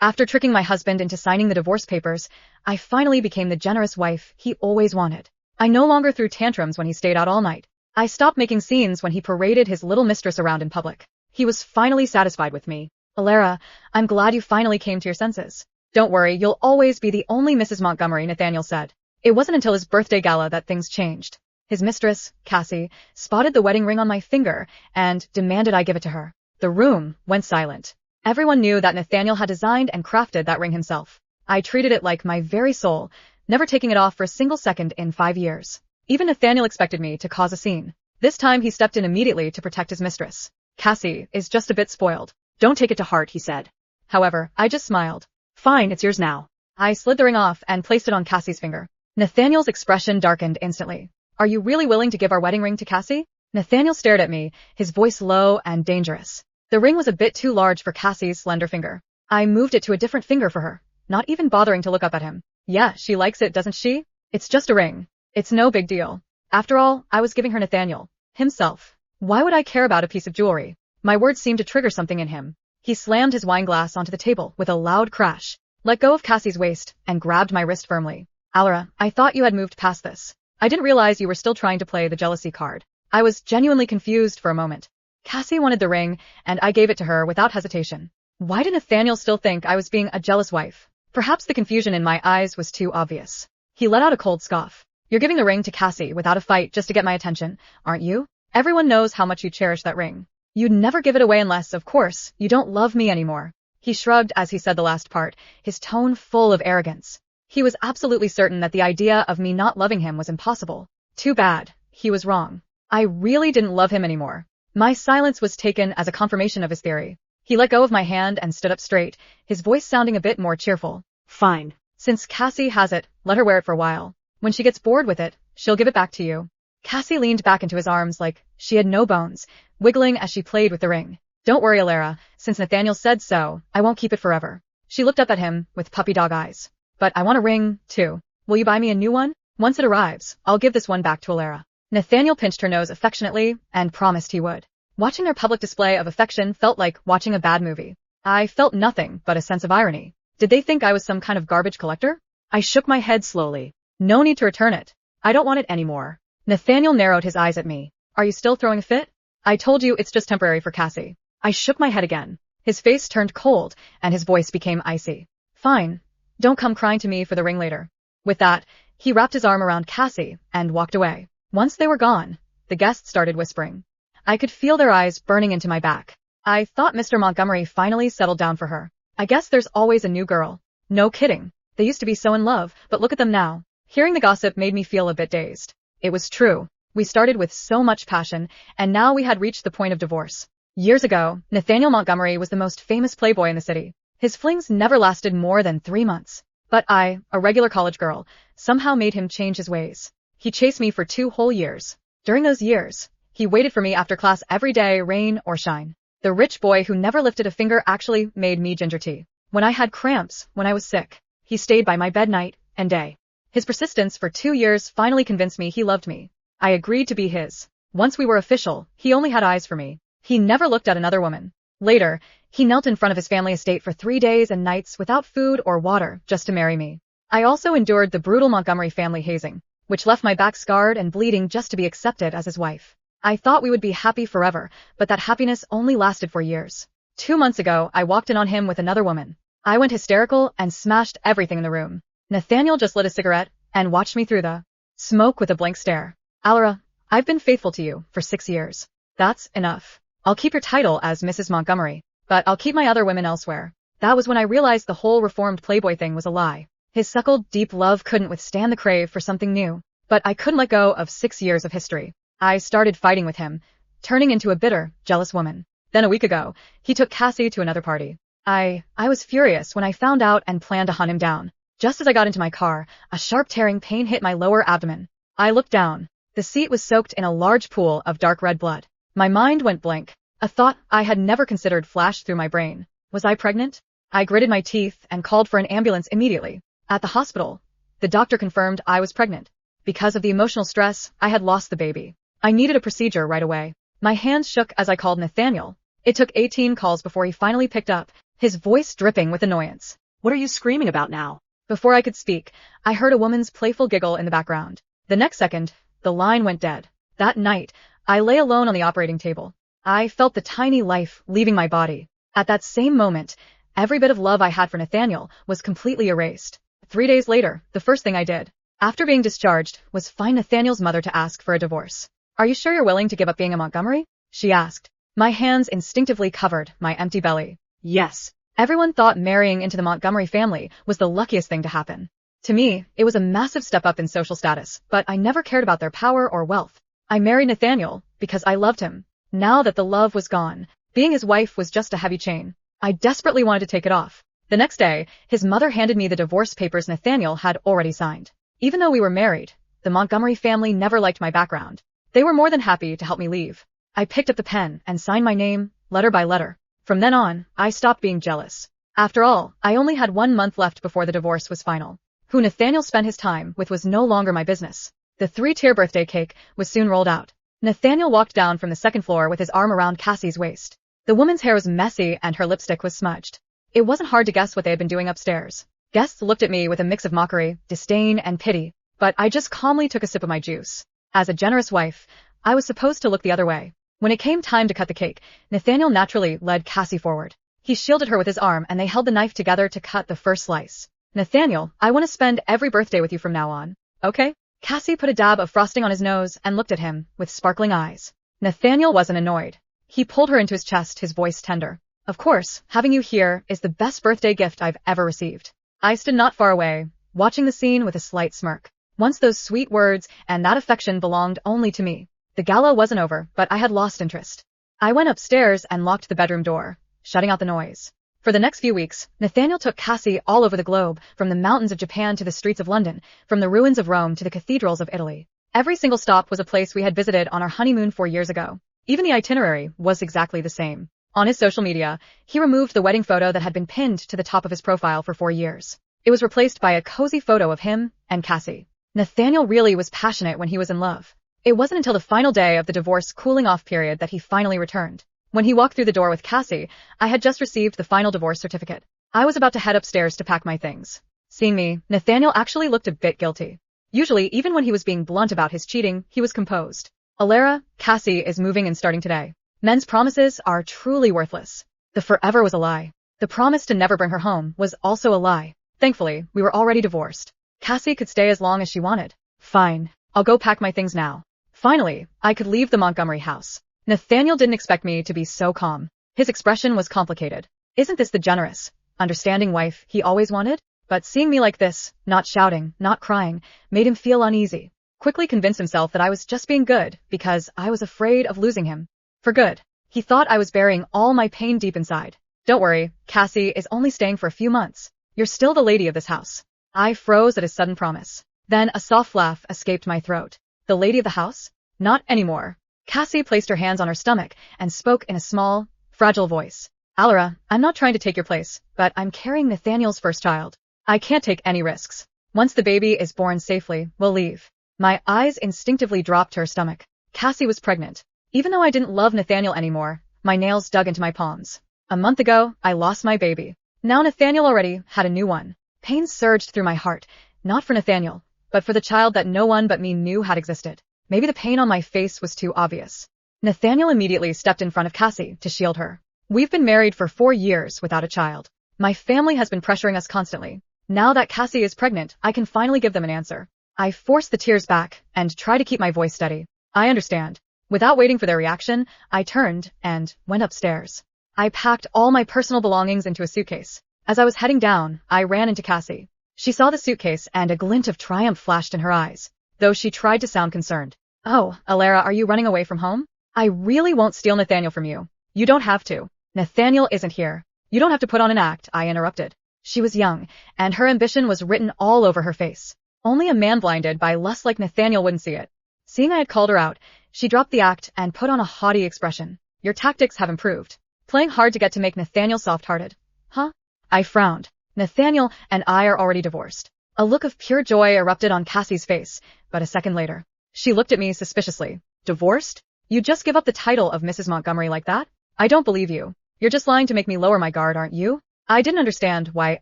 After tricking my husband into signing the divorce papers, I finally became the generous wife he always wanted. I no longer threw tantrums when he stayed out all night. I stopped making scenes when he paraded his little mistress around in public. He was finally satisfied with me. Alara, I'm glad you finally came to your senses. Don't worry, you'll always be the only Mrs. Montgomery, Nathaniel said. It wasn't until his birthday gala that things changed. His mistress, Cassie, spotted the wedding ring on my finger and demanded I give it to her. The room went silent. Everyone knew that Nathaniel had designed and crafted that ring himself. I treated it like my very soul, never taking it off for a single second in 5 years. Even Nathaniel expected me to cause a scene. This time he stepped in immediately to protect his mistress. Cassie is just a bit spoiled. Don't take it to heart, he said. However, I just smiled. Fine, it's yours now. I slid the ring off and placed it on Cassie's finger. Nathaniel's expression darkened instantly. Are you really willing to give our wedding ring to Cassie? Nathaniel stared at me, his voice low and dangerous. The ring was a bit too large for Cassie's slender finger. I moved it to a different finger for her, not even bothering to look up at him. Yeah, she likes it, doesn't she? It's just a ring. It's no big deal. After all, I was giving her Nathaniel himself. Why would I care about a piece of jewelry? My words seemed to trigger something in him. He slammed his wine glass onto the table with a loud crash, let go of Cassie's waist, and grabbed my wrist firmly. Alara, I thought you had moved past this. I didn't realize you were still trying to play the jealousy card. I was genuinely confused for a moment. Cassie wanted the ring, and I gave it to her without hesitation. Why did Nathaniel still think I was being a jealous wife? Perhaps the confusion in my eyes was too obvious. He let out a cold scoff. You're giving the ring to Cassie without a fight just to get my attention, aren't you? Everyone knows how much you cherish that ring. You'd never give it away unless, of course, you don't love me anymore. He shrugged as he said the last part, his tone full of arrogance. He was absolutely certain that the idea of me not loving him was impossible. Too bad. He was wrong. I really didn't love him anymore. My silence was taken as a confirmation of his theory. He let go of my hand and stood up straight, his voice sounding a bit more cheerful. Fine. Since Cassie has it, let her wear it for a while. When she gets bored with it, she'll give it back to you. Cassie leaned back into his arms like she had no bones, wiggling as she played with the ring. Don't worry, Alara, since Nathaniel said so, I won't keep it forever. She looked up at him with puppy dog eyes. But I want a ring, too. Will you buy me a new one? Once it arrives, I'll give this one back to Alara. Nathaniel pinched her nose affectionately and promised he would. Watching their public display of affection felt like watching a bad movie. I felt nothing but a sense of irony. Did they think I was some kind of garbage collector? I shook my head slowly. No need to return it. I don't want it anymore. Nathaniel narrowed his eyes at me. Are you still throwing a fit? I told you it's just temporary for Cassie. I shook my head again. His face turned cold, and his voice became icy. Fine. Don't come crying to me for the ring later. With that, he wrapped his arm around Cassie and walked away. Once they were gone, the guests started whispering. I could feel their eyes burning into my back. I thought Mr. Montgomery finally settled down for her. I guess there's always a new girl. No kidding. They used to be so in love, but look at them now. Hearing the gossip made me feel a bit dazed. It was true. We started with so much passion, and now we had reached the point of divorce. Years ago, Nathaniel Montgomery was the most famous playboy in the city. His flings never lasted more than 3 months. But I, a regular college girl, somehow made him change his ways. He chased me for 2 whole years. During those years, he waited for me after class every day, rain or shine. The rich boy who never lifted a finger actually made me ginger tea. When I had cramps, when I was sick, he stayed by my bed night and day. His persistence for 2 years finally convinced me he loved me. I agreed to be his. Once we were official, he only had eyes for me. He never looked at another woman. Later, he knelt in front of his family estate for 3 days and nights without food or water just to marry me. I also endured the brutal Montgomery family hazing, which left my back scarred and bleeding just to be accepted as his wife. I thought we would be happy forever, but that happiness only lasted for years. 2 months ago, I walked in on him with another woman. I went hysterical and smashed everything in the room. Nathaniel just lit a cigarette and watched me through the smoke with a blank stare. Alara, I've been faithful to you for 6 years. That's enough. I'll keep your title as Mrs. Montgomery, but I'll keep my other women elsewhere. That was when I realized the whole reformed playboy thing was a lie. His suckled, deep love couldn't withstand the crave for something new. But I couldn't let go of 6 years of history. I started fighting with him, turning into a bitter, jealous woman. Then a week ago, he took Cassie to another party. I was furious when I found out and planned to hunt him down. Just as I got into my car, a sharp tearing pain hit my lower abdomen. I looked down. The seat was soaked in a large pool of dark red blood. My mind went blank. A thought I had never considered flashed through my brain. Was I pregnant? I gritted my teeth and called for an ambulance immediately. At the hospital, the doctor confirmed I was pregnant. Because of the emotional stress, I had lost the baby. I needed a procedure right away. My hands shook as I called Nathaniel. It took 18 calls before he finally picked up, his voice dripping with annoyance. What are you screaming about now? Before I could speak, I heard a woman's playful giggle in the background. The next second, the line went dead. That night, I lay alone on the operating table. I felt the tiny life leaving my body. At that same moment, every bit of love I had for Nathaniel was completely erased. 3 days later, the first thing I did, after being discharged, was find Nathaniel's mother to ask for a divorce. "Are you sure you're willing to give up being a Montgomery?" she asked. My hands instinctively covered my empty belly. Yes. Everyone thought marrying into the Montgomery family was the luckiest thing to happen. To me, it was a massive step up in social status, but I never cared about their power or wealth. I married Nathaniel because I loved him. Now that the love was gone, being his wife was just a heavy chain. I desperately wanted to take it off. The next day, his mother handed me the divorce papers Nathaniel had already signed. Even though we were married, the Montgomery family never liked my background. They were more than happy to help me leave. I picked up the pen and signed my name, letter by letter. From then on, I stopped being jealous. After all, I only had 1 month left before the divorce was final. Who Nathaniel spent his time with was no longer my business. The 3-tier birthday cake was soon rolled out. Nathaniel walked down from the second floor with his arm around Cassie's waist. The woman's hair was messy and her lipstick was smudged. It wasn't hard to guess what they had been doing upstairs. Guests looked at me with a mix of mockery, disdain, and pity, but I just calmly took a sip of my juice. As a generous wife, I was supposed to look the other way. When it came time to cut the cake, Nathaniel naturally led Cassie forward. He shielded her with his arm and they held the knife together to cut the first slice. "Nathaniel, I want to spend every birthday with you from now on. Okay?" Cassie put a dab of frosting on his nose and looked at him with sparkling eyes. Nathaniel wasn't annoyed. He pulled her into his chest, his voice tender. "Of course, having you here is the best birthday gift I've ever received." I stood not far away, watching the scene with a slight smirk. Once those sweet words and that affection belonged only to me. The gala wasn't over, but I had lost interest. I went upstairs and locked the bedroom door, shutting out the noise. For the next few weeks, Nathaniel took Cassie all over the globe, from the mountains of Japan to the streets of London, from the ruins of Rome to the cathedrals of Italy. Every single stop was a place we had visited on our honeymoon 4 years ago. Even the itinerary was exactly the same. On his social media, he removed the wedding photo that had been pinned to the top of his profile for 4 years. It was replaced by a cozy photo of him and Cassie. Nathaniel really was passionate when he was in love. It wasn't until the final day of the divorce cooling-off period that he finally returned. When he walked through the door with Cassie, I had just received the final divorce certificate. I was about to head upstairs to pack my things. Seeing me, Nathaniel actually looked a bit guilty. Usually, even when he was being blunt about his cheating, he was composed. "Alara, Cassie is moving and starting today. Men's promises are truly worthless." The forever was a lie. The promise to never bring her home was also a lie. Thankfully, we were already divorced. Cassie could stay as long as she wanted. Fine. I'll go pack my things now. Finally, I could leave the Montgomery house. Nathaniel didn't expect me to be so calm. His expression was complicated. Isn't this the generous, understanding wife he always wanted? But seeing me like this, not shouting, not crying, made him feel uneasy. Quickly convinced himself that I was just being good because I was afraid of losing him. For good. He thought I was burying all my pain deep inside. "Don't worry, Cassie is only staying for a few months. You're still the lady of this house." I froze at his sudden promise. Then a soft laugh escaped my throat. The lady of the house? Not anymore. Cassie placed her hands on her stomach and spoke in a small, fragile voice. "Alara, I'm not trying to take your place, but I'm carrying Nathaniel's first child. I can't take any risks. Once the baby is born safely, we'll leave." My eyes instinctively dropped to her stomach. Cassie was pregnant. Even though I didn't love Nathaniel anymore, my nails dug into my palms. A month ago, I lost my baby. Now Nathaniel already had a new one. Pain surged through my heart, not for Nathaniel, but for the child that no one but me knew had existed. Maybe the pain on my face was too obvious. Nathaniel immediately stepped in front of Cassie to shield her. "We've been married for 4 years without a child. My family has been pressuring us constantly. Now that Cassie is pregnant, I can finally give them an answer." I forced the tears back and tried to keep my voice steady. "I understand." Without waiting for their reaction, I turned and went upstairs. I packed all my personal belongings into a suitcase. As I was heading down, I ran into Cassie. She saw the suitcase and a glint of triumph flashed in her eyes, though she tried to sound concerned. "Oh, Alara, are you running away from home?" "I really won't steal Nathaniel from you. You don't have to. Nathaniel isn't here. You don't have to put on an act," I interrupted. She was young, and her ambition was written all over her face. Only a man blinded by lust like Nathaniel wouldn't see it. Seeing I had called her out, she dropped the act and put on a haughty expression. "Your tactics have improved. Playing hard to get to make Nathaniel soft-hearted. Huh?" I frowned. Nathaniel and I are already divorced. A look of pure joy erupted on Cassie's face, but a second later, she looked at me suspiciously. "Divorced? You just give up the title of Mrs. Montgomery like that? I don't believe you. You're just lying to make me lower my guard, aren't you?" I didn't understand why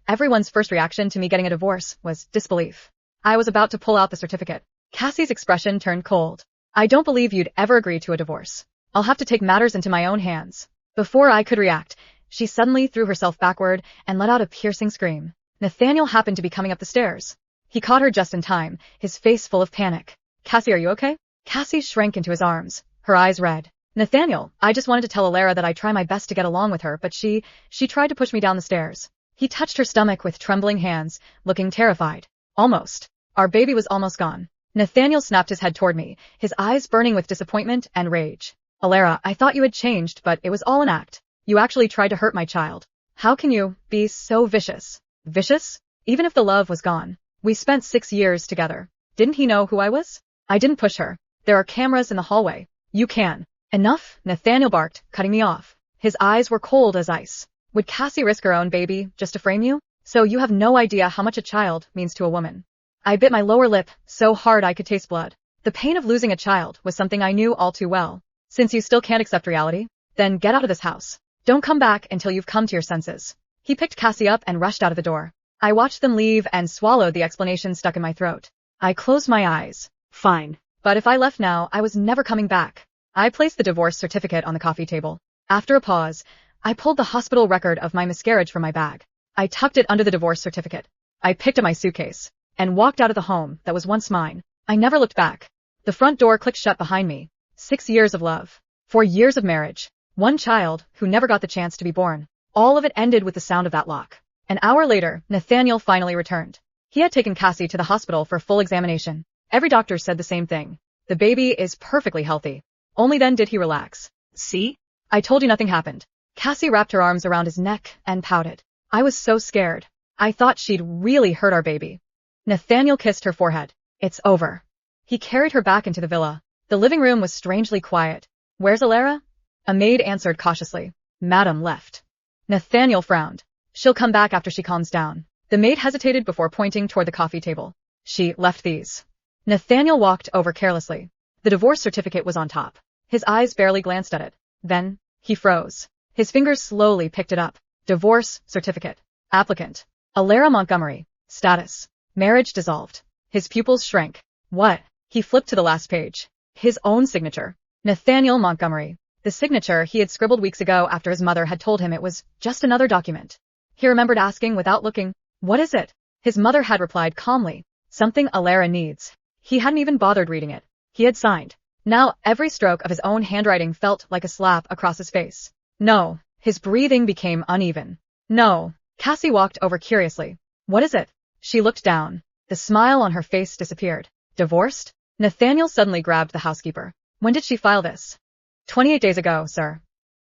everyone's first reaction to me getting a divorce was disbelief. I was about to pull out the certificate. Cassie's expression turned cold. I don't believe you'd ever agree to a divorce. I'll have to take matters into my own hands. Before I could react, she suddenly threw herself backward and let out a piercing scream. Nathaniel happened to be coming up the stairs. He caught her just in time, his face full of panic. Cassie, are you okay? Cassie shrank into his arms, her eyes red. Nathaniel, I just wanted to tell Alara that I try my best to get along with her, but she tried to push me down the stairs. He touched her stomach with trembling hands, looking terrified. Almost. Our baby was almost gone. Nathaniel snapped his head toward me, his eyes burning with disappointment and rage. Alara, I thought you had changed, but it was all an act. You actually tried to hurt my child. How can you be so vicious? Vicious? Even if the love was gone. We spent 6 years together. Didn't he know who I was? I didn't push her. There are cameras in the hallway. You can. Enough, Nathaniel barked, cutting me off. His eyes were cold as ice. Would Cassie risk her own baby just to frame you? So you have no idea how much a child means to a woman. I bit my lower lip so hard I could taste blood. The pain of losing a child was something I knew all too well. Since you still can't accept reality, then get out of this house. Don't come back until you've come to your senses. He picked Cassie up and rushed out of the door. I watched them leave and swallowed the explanation stuck in my throat. I closed my eyes. Fine. But if I left now, I was never coming back. I placed the divorce certificate on the coffee table. After a pause, I pulled the hospital record of my miscarriage from my bag. I tucked it under the divorce certificate. I picked up my suitcase and walked out of the home that was once mine. I never looked back. The front door clicked shut behind me. 6 years of love. 4 years of marriage. 1 child who never got the chance to be born. All of it ended with the sound of that lock. An hour later, Nathaniel finally returned. He had taken Cassie to the hospital for full examination. Every doctor said the same thing. The baby is perfectly healthy. Only then did he relax. See? I told you nothing happened. Cassie wrapped her arms around his neck and pouted. I was so scared. I thought she'd really hurt our baby. Nathaniel kissed her forehead. It's over. He carried her back into the villa. The living room was strangely quiet. Where's Alara? A maid answered cautiously. Madam left. Nathaniel frowned. She'll come back after she calms down. The maid hesitated before pointing toward the coffee table. She left these. Nathaniel walked over carelessly. The divorce certificate was on top. His eyes barely glanced at it. Then, he froze. His fingers slowly picked it up. Divorce certificate. Applicant. Alara Montgomery. Status. Marriage dissolved. His pupils shrank. What? He flipped to the last page. His own signature. Nathaniel Montgomery. The signature he had scribbled weeks ago after his mother had told him it was just another document. He remembered asking without looking, what is it? His mother had replied calmly, something Alara needs. He hadn't even bothered reading it. He had signed. Now every stroke of his own handwriting felt like a slap across his face. No. His breathing became uneven. No. Cassie walked over curiously. What is it? She looked down. The smile on her face disappeared. Divorced? Nathaniel suddenly grabbed the housekeeper. When did she file this? 28 days ago, sir.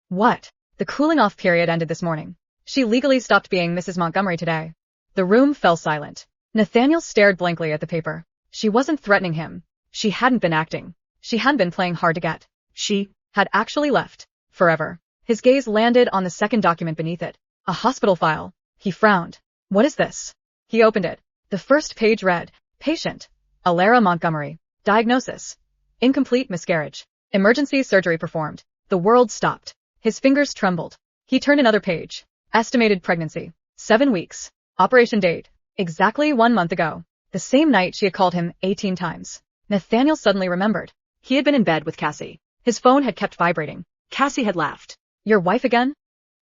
What? The cooling-off period ended this morning. She legally stopped being Mrs. Montgomery today. The room fell silent. Nathaniel stared blankly at the paper. She wasn't threatening him. She hadn't been acting. She hadn't been playing hard to get. She had actually left. Forever. His gaze landed on the second document beneath it. A hospital file. He frowned. What is this? He opened it. The first page read, Patient. Alara Montgomery. Diagnosis. Incomplete miscarriage. Emergency surgery performed. The world stopped. His fingers trembled. He turned another page. Estimated pregnancy. 7 weeks. Operation date. Exactly 1 month ago. The same night she had called him 18 times. Nathaniel suddenly remembered. He had been in bed with Cassie. His phone had kept vibrating. Cassie had laughed. Your wife again?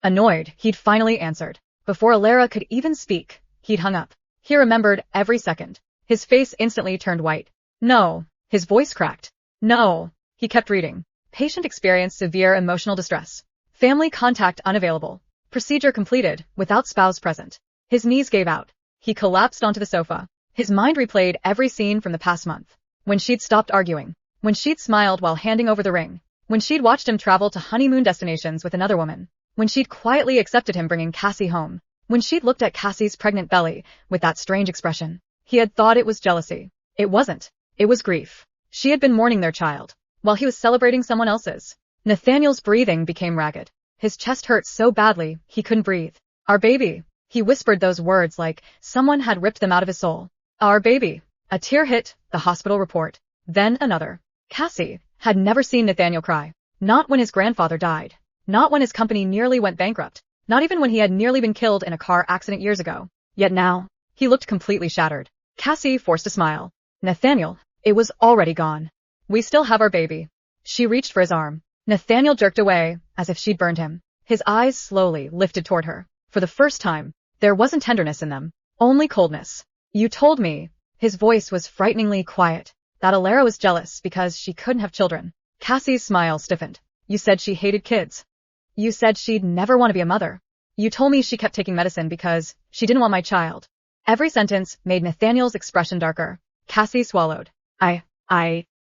Annoyed, he'd finally answered. Before Alara could even speak, he'd hung up. He remembered every second. His face instantly turned white. No. His voice cracked. No. He kept reading. Patient experienced severe emotional distress. Family contact unavailable. Procedure completed, without spouse present. His knees gave out. He collapsed onto the sofa. His mind replayed every scene from the past month. When she'd stopped arguing. When she'd smiled while handing over the ring. When she'd watched him travel to honeymoon destinations with another woman. When she'd quietly accepted him bringing Cassie home. When she'd looked at Cassie's pregnant belly with that strange expression. He had thought it was jealousy. It wasn't. It was grief. She had been mourning their child, while he was celebrating someone else's. Nathaniel's breathing became ragged. His chest hurt so badly, he couldn't breathe. Our baby. He whispered those words like someone had ripped them out of his soul. Our baby. A tear hit the hospital report. Then another. Cassie had never seen Nathaniel cry. Not when his grandfather died. Not when his company nearly went bankrupt. Not even when he had nearly been killed in a car accident years ago. Yet now, he looked completely shattered. Cassie forced a smile. Nathaniel, it was already gone. We still have our baby. She reached for his arm. Nathaniel jerked away, as if she'd burned him. His eyes slowly lifted toward her. For the first time, there wasn't tenderness in them, only coldness. You told me. His voice was frighteningly quiet. That Alara was jealous because she couldn't have children. Cassie's smile stiffened. You said she hated kids. You said she'd never want to be a mother. You told me she kept taking medicine because she didn't want my child. Every sentence made Nathaniel's expression darker. Cassie swallowed.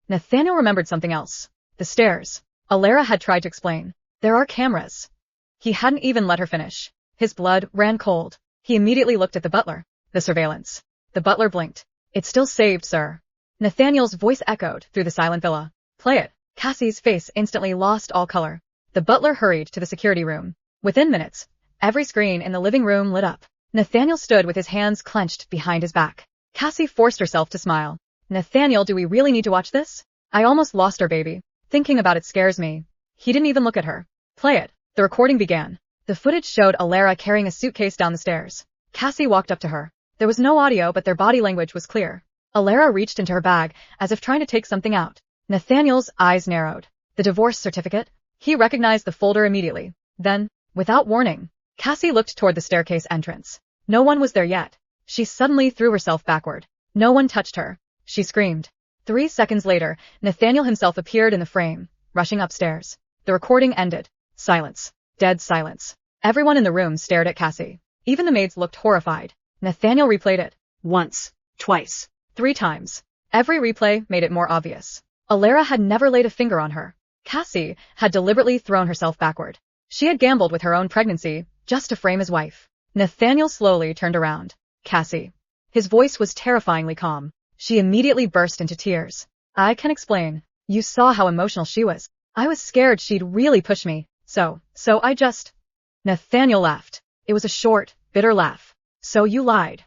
Nathaniel remembered something else. The stairs. Alara had tried to explain. There are cameras. He hadn't even let her finish. His blood ran cold. He immediately looked at the butler. The surveillance. The butler blinked. It's still saved, sir. Nathaniel's voice echoed through the silent villa. Play it. Cassie's face instantly lost all color. The butler hurried to the security room. Within minutes, every screen in the living room lit up. Nathaniel stood with his hands clenched behind his back. Cassie forced herself to smile. Nathaniel, do we really need to watch this? I almost lost our baby. Thinking about it scares me. He didn't even look at her. Play it. The recording began. The footage showed Alara carrying a suitcase down the stairs. Cassie walked up to her. There was no audio, but their body language was clear. Alara reached into her bag, as if trying to take something out. Nathaniel's eyes narrowed. The divorce certificate? He recognized the folder immediately. Then, without warning, Cassie looked toward the staircase entrance. No one was there yet. She suddenly threw herself backward. No one touched her. She screamed. 3 seconds later, Nathaniel himself appeared in the frame, rushing upstairs. The recording ended. Silence. Dead silence. Everyone in the room stared at Cassie. Even the maids looked horrified. Nathaniel replayed it. Once. Twice. 3 times. Every replay made it more obvious. Alara had never laid a finger on her. Cassie had deliberately thrown herself backward. She had gambled with her own pregnancy, just to frame his wife. Nathaniel slowly turned around. Cassie. His voice was terrifyingly calm. She immediately burst into tears. I can explain. You saw how emotional she was. I was scared she'd really push me. So I just... Nathaniel laughed. It was a short, bitter laugh. So you lied.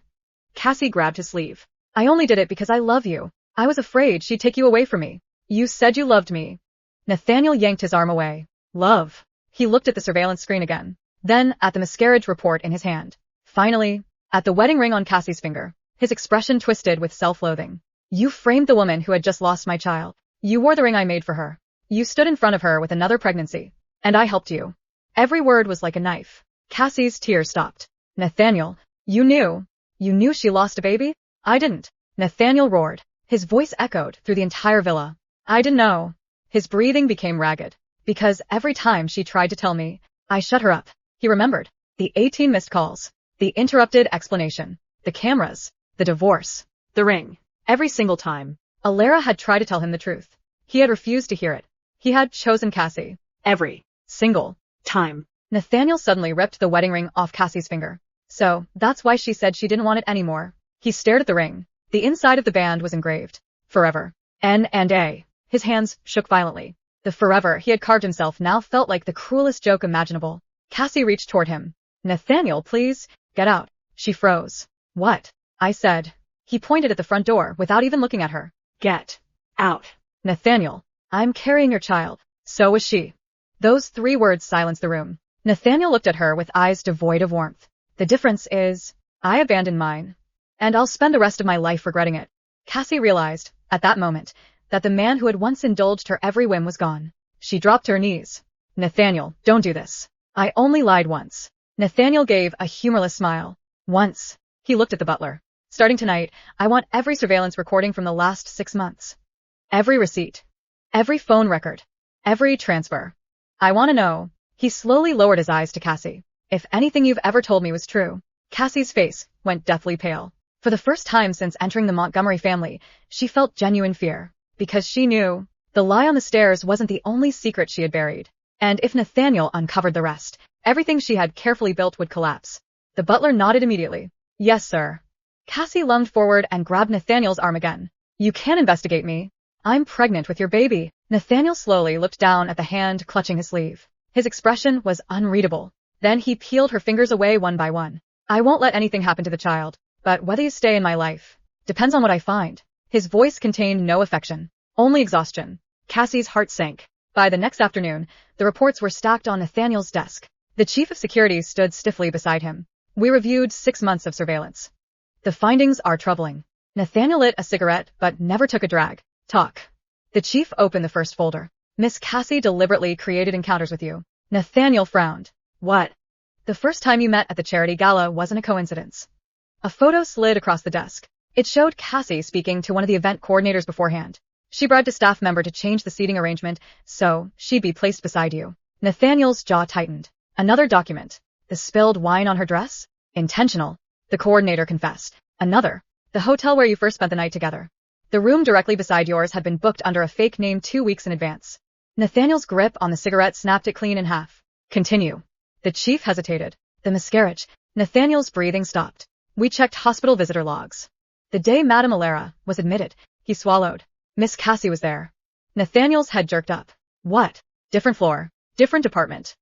Cassie grabbed his sleeve. I only did it because I love you. I was afraid she'd take you away from me. You said you loved me. Nathaniel yanked his arm away. Love. He looked at the surveillance screen again. Then at the miscarriage report in his hand. Finally, at the wedding ring on Cassie's finger. His expression twisted with self-loathing. You framed the woman who had just lost my child. You wore the ring I made for her. You stood in front of her with another pregnancy. And I helped you. Every word was like a knife. Cassie's tears stopped. Nathaniel, you knew. You knew she lost a baby? I didn't. Nathaniel roared. His voice echoed through the entire villa. I didn't know. His breathing became ragged. Because every time she tried to tell me, I shut her up. He remembered. The 18 missed calls. The interrupted explanation. The cameras. The divorce. The ring. Every single time. Alara had tried to tell him the truth. He had refused to hear it. He had chosen Cassie. Every single time. Nathaniel suddenly ripped the wedding ring off Cassie's finger. So, that's why she said she didn't want it anymore. He stared at the ring. The inside of the band was engraved. Forever. N&A. His hands shook violently. The forever he had carved himself now felt like the cruelest joke imaginable. Cassie reached toward him. Nathaniel, please, get out. She froze. What? I said. He pointed at the front door without even looking at her. Get out. Nathaniel, I'm carrying your child. So was she. Those 3 words silenced the room. Nathaniel looked at her with eyes devoid of warmth. The difference is, I abandoned mine. And I'll spend the rest of my life regretting it. Cassie realized, at that moment, that the man who had once indulged her every whim was gone. She dropped to her knees. Nathaniel, don't do this. I only lied once. Nathaniel gave a humorless smile. Once. He looked at the butler. Starting tonight, I want every surveillance recording from the last 6 months. Every receipt. Every phone record. Every transfer. I want to know. He slowly lowered his eyes to Cassie. If anything you've ever told me was true. Cassie's face went deathly pale. For the first time since entering the Montgomery family, she felt genuine fear. Because she knew, the lie on the stairs wasn't the only secret she had buried. And if Nathaniel uncovered the rest, everything she had carefully built would collapse. The butler nodded immediately. Yes, sir. Cassie lunged forward and grabbed Nathaniel's arm again. You can't investigate me. I'm pregnant with your baby. Nathaniel slowly looked down at the hand clutching his sleeve. His expression was unreadable. Then he peeled her fingers away one by one. I won't let anything happen to the child, but whether you stay in my life depends on what I find. His voice contained no affection, only exhaustion. Cassie's heart sank. By the next afternoon, the reports were stacked on Nathaniel's desk. The chief of security stood stiffly beside him. We reviewed 6 months of surveillance. The findings are troubling. Nathaniel lit a cigarette but never took a drag. Talk. The chief opened the first folder. Miss Cassie deliberately created encounters with you. Nathaniel frowned. What? The first time you met at the charity gala wasn't a coincidence. A photo slid across the desk. It showed Cassie speaking to one of the event coordinators beforehand. She bribed a staff member to change the seating arrangement so she'd be placed beside you. Nathaniel's jaw tightened. Another document. The spilled wine on her dress? Intentional. The coordinator confessed. Another. The hotel where you first spent the night together. The room directly beside yours had been booked under a fake name 2 weeks in advance. Nathaniel's grip on the cigarette snapped it clean in half. Continue. The chief hesitated. The miscarriage. Nathaniel's breathing stopped. We checked hospital visitor logs. The day Madame Alara was admitted, he swallowed. Miss Cassie was there. Nathaniel's head jerked up. What? Different floor. Different department.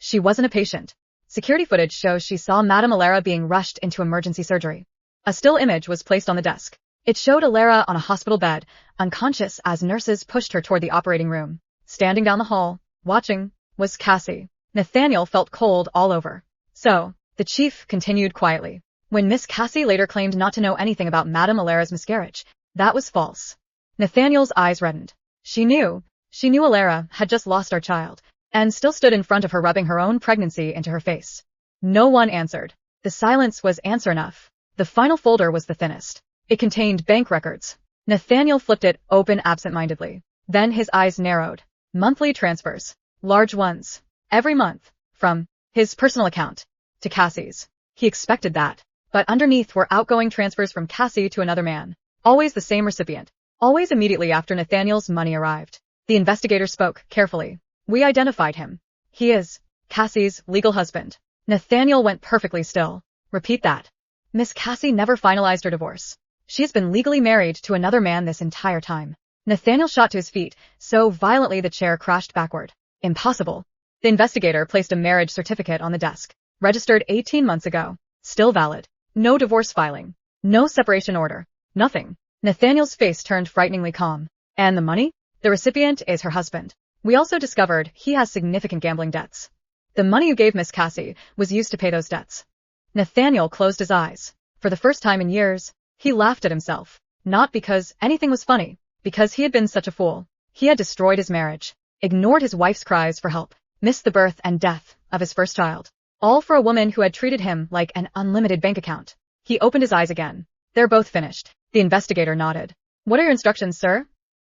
She wasn't a patient. Security footage shows she saw Madame Alara being rushed into emergency surgery. A still image was placed on the desk. It showed Alara on a hospital bed, unconscious as nurses pushed her toward the operating room. Standing down the hall, watching, was Cassie. Nathaniel felt cold all over. So, the chief continued quietly. When Miss Cassie later claimed not to know anything about Madame Alara's miscarriage, that was false. Nathaniel's eyes reddened. She knew Alara had just lost our child, and still stood in front of her rubbing her own pregnancy into her face. No one answered. The silence was answer enough. The final folder was the thinnest. It contained bank records. Nathaniel flipped it open absent-mindedly. Then his eyes narrowed. Monthly transfers. Large ones. Every month. From his personal account to Cassie's. He expected that. But underneath were outgoing transfers from Cassie to another man. Always the same recipient. Always immediately after Nathaniel's money arrived. The investigator spoke carefully. We identified him. He is Cassie's legal husband. Nathaniel went perfectly still. Repeat that. Miss Cassie never finalized her divorce. She has been legally married to another man this entire time. Nathaniel shot to his feet, so violently the chair crashed backward. Impossible. The investigator placed a marriage certificate on the desk. Registered 18 months ago. Still valid. No divorce filing. No separation order. Nothing. Nathaniel's face turned frighteningly calm. And the money? The recipient is her husband. We also discovered he has significant gambling debts. The money you gave Miss Cassie was used to pay those debts. Nathaniel closed his eyes. For the first time in years, he laughed at himself. Not because anything was funny, because he had been such a fool. He had destroyed his marriage, ignored his wife's cries for help, missed the birth and death of his first child. All for a woman who had treated him like an unlimited bank account. He opened his eyes again. They're both finished. The investigator nodded. What are your instructions, sir?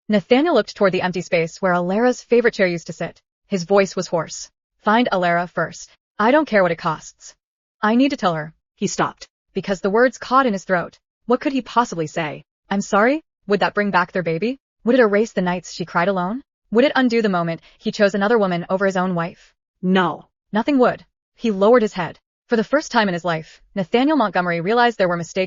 Nathaniel looked toward the empty space where Alara's favorite chair used to sit. His voice was hoarse. Find Alara first. I don't care what it costs. I need to tell her. He stopped, because the words caught in his throat. What could he possibly say? I'm sorry? Would that bring back their baby? Would it erase the nights she cried alone? Would it undo the moment he chose another woman over his own wife? No. Nothing would. He lowered his head. For the first time in his life, Nathaniel Montgomery realized there were mistakes